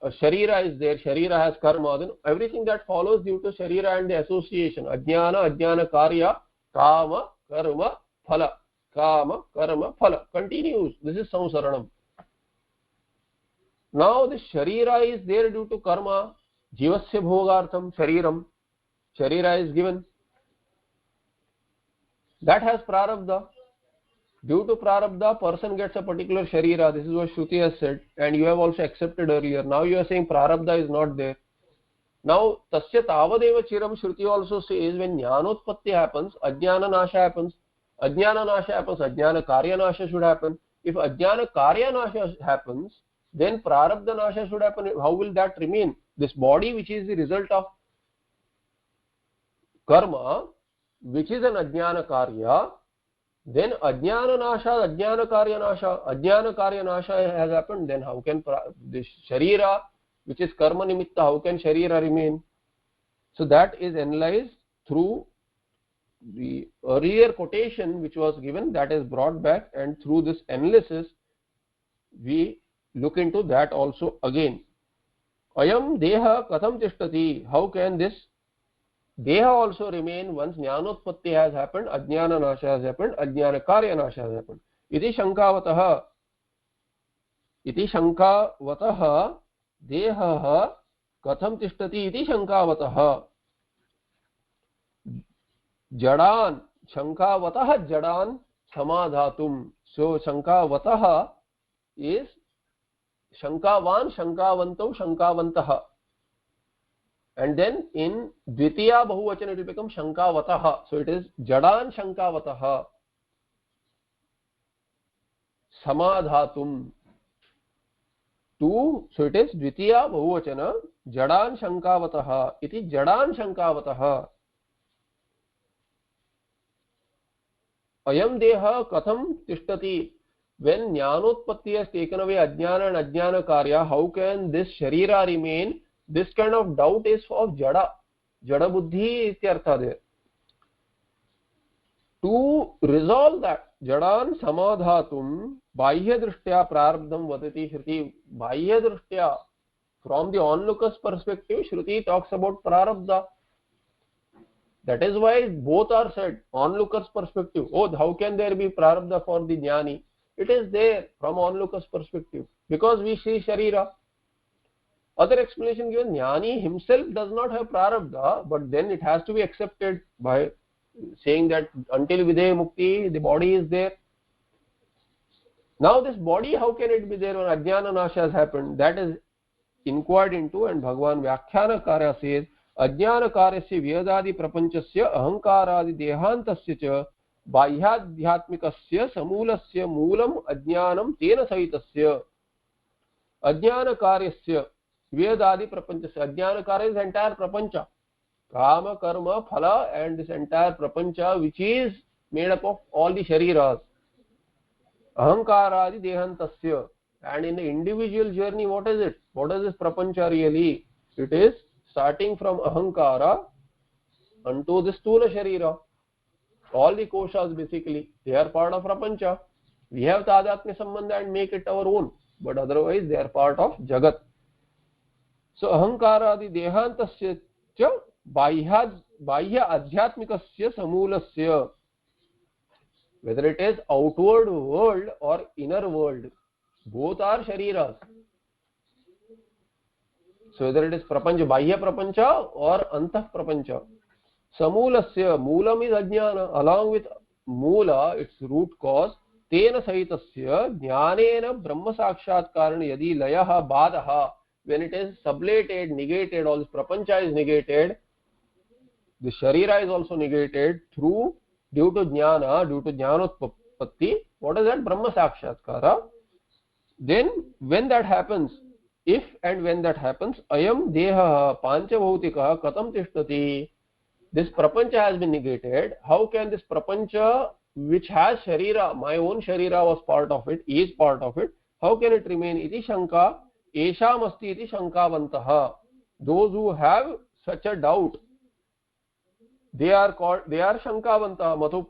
Sharira is there, Sharira has karma, then everything that follows due to Sharira and the association, Ajnana, Ajnana Karya, Kama, Karma, Phala, Kama, Karma, Phala, continues. This is Samsaranam. Now the Sharira is there due to karma, Jivasya Bhogartham, Shariram, Sharira is given. That has Prarabdha. Due to Prarabdha, person gets a particular Sharira. This is what Shruti has said, and you have also accepted earlier. Now you are saying Prarabdha is not there. Now, Tasya Tavadeva Chiram, Shruti also says when Jnanotpatti happens, Ajnana Nasha happens. Ajnana Nasha happens, Ajnana Karya Nasha should happen. If Ajnana Karya Nasha happens, then Prarabdha Nasha should happen. How will that remain? This body, which is the result of karma, which is an Ajnana Karya, then Ajnana Nasha, Ajnana Karya Nasha has happened. Then how can this Sharira, which is Karma Nimitta, how can Sharira remain? So that is analyzed through the earlier quotation which was given, that is brought back, and through this analysis we look into that also again. Ayam Deha Katham Tishtati, how can this Deha also remain once Jnanotpatti has happened, Ajnana Nasha has happened, Ajnana Karya Nasha has happened. Iti Shankavataha Dehaha Katham Tishtati iti Shankavataha. Jadan, Shankavataha Jadan Samadhatum. So Shankavataha is Shankavan, Shankavanto, Shankavantaha. And then in Dvitiya Bahuvachana it will become Shankavataha. So it is Jadan Shankavataha Samadhatum. Two, so it is Dvitiya Bahuvachana Jadan Shankavataha. Iti Jadan Shankavataha. Ayam Deha Katham Tishtati. When Jnanotpatti has taken away Ajnana and Ajnana Karya, how can this Sharira remain? This kind of doubt is of Jada. Jada Buddhi ityartha there. To resolve that, Jadan Samadhatum, Bahya Drishtya Prarabdham Vadati Shruti. Bahya Drishtya, from the onlooker's perspective, Shruti talks about Prarabdha. That is why both are said. Onlooker's perspective, oh, how can there be Prarabdha for the Jnani? It is there from onlooker's perspective, because we see Sharira. Other explanation given, Jnani himself does not have Prarabdha, but then it has to be accepted by saying that until Videya Mukti, the body is there. Now this body, how can it be there when Ajnana Nasha has happened? That is inquired into, and Bhagavan Vyakhyana Karya says, Ajnana Karyasya Vyadadi Prapanchasya Ahankaradi Dehantasya Cha Bahyadhyatmikasya Samulasya Moolam Ajnanam Tena Sahitasya. Ajnana Karyasya Vyadadi Prapanchasya. Ajnana Karya is entire Prapancha. Kama, Karma, Phala, and this entire Prapancha, which is made up of all the Shariras. Ahankaradi Dehantasya. And in the individual journey, what is it? What is this Prapancha really? It is starting from Ahankara unto the Stula Sharira. All the koshas basically, they are part of Prapancha. We have Tadatmya Sambandha and make it our own, but otherwise they are part of Jagat. So Ahankaradi Dehantasya cha Bahya Adhyatmikasya Samulasya. Whether it is outward world or inner world, both are Shariras. So whether it is Prapancha, Bahya Prapancha or Antah Prapancha. Samulasya, Moolam is Ajnana. Along with Moola, its root cause, Tena Sahitasya, Jnanena Brahma Sakshatkarana Yadi Layaha Badaha. When it is sublated, negated, all this Prapancha is negated, the Sharira is also negated due to Jnana, due to Jnanotpatti. What is that? Brahma Sakshatkara. Then when that happens, if and when that happens, Ayam Deha Panchabhautika Katham Tishtati. This Prapancha has been negated. How can this Prapancha, which has Sharira, my own Sharira was part of it, is part of it, how can it remain? Iti Shanka, Esham Asti iti Shankavantaha. Those who have such a doubt, they are Shankavantaha. Madhu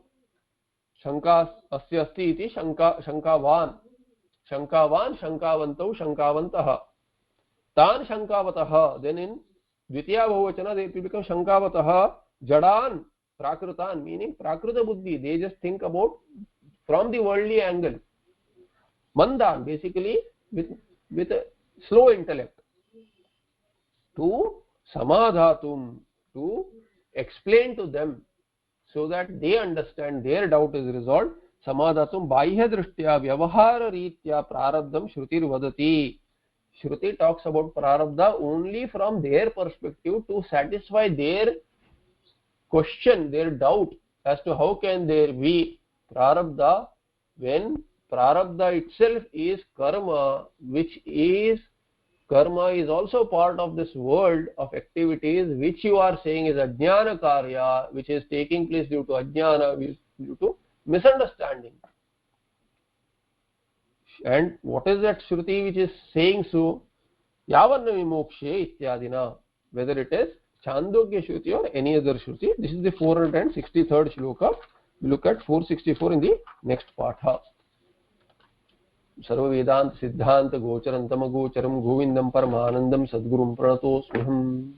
Shanka Asya Asti iti Shankavan. Shankavan, Shankavantau, Shankavantaha. तान शंकावतः, then in द्वितीया बहुवचन they will become शंकावतः, jadan prakritan, meaning prakrita buddhi, they just think about from the worldly angle. Mandan, basically with a slow intellect. To samadhatum, to explain to them so that they understand, their doubt is resolved. Samadhatum bahya drishtya vyavahara ritya prarabdham shrutir vadati. Shruti talks about prarabdha only from their perspective to satisfy their question, their doubt as to how can there be prarabdha when prarabdha itself is karma, which is karma is also part of this world of activities which you are saying is ajnana karya, which is taking place due to ajnana, due to misunderstanding. And what is that Shruti which is saying so? Yavanna vimokshe ityadina, whether it is Chandogya Shruti or any other Shruti. This is the 463rd shloka. We look at 464 in the next patha. सर्व वेदांत सिद्धांत गोचरं तम गोचरं गोविंदं परमानंदं सद्गुरुं प्रणतोऽस्म्यहम्.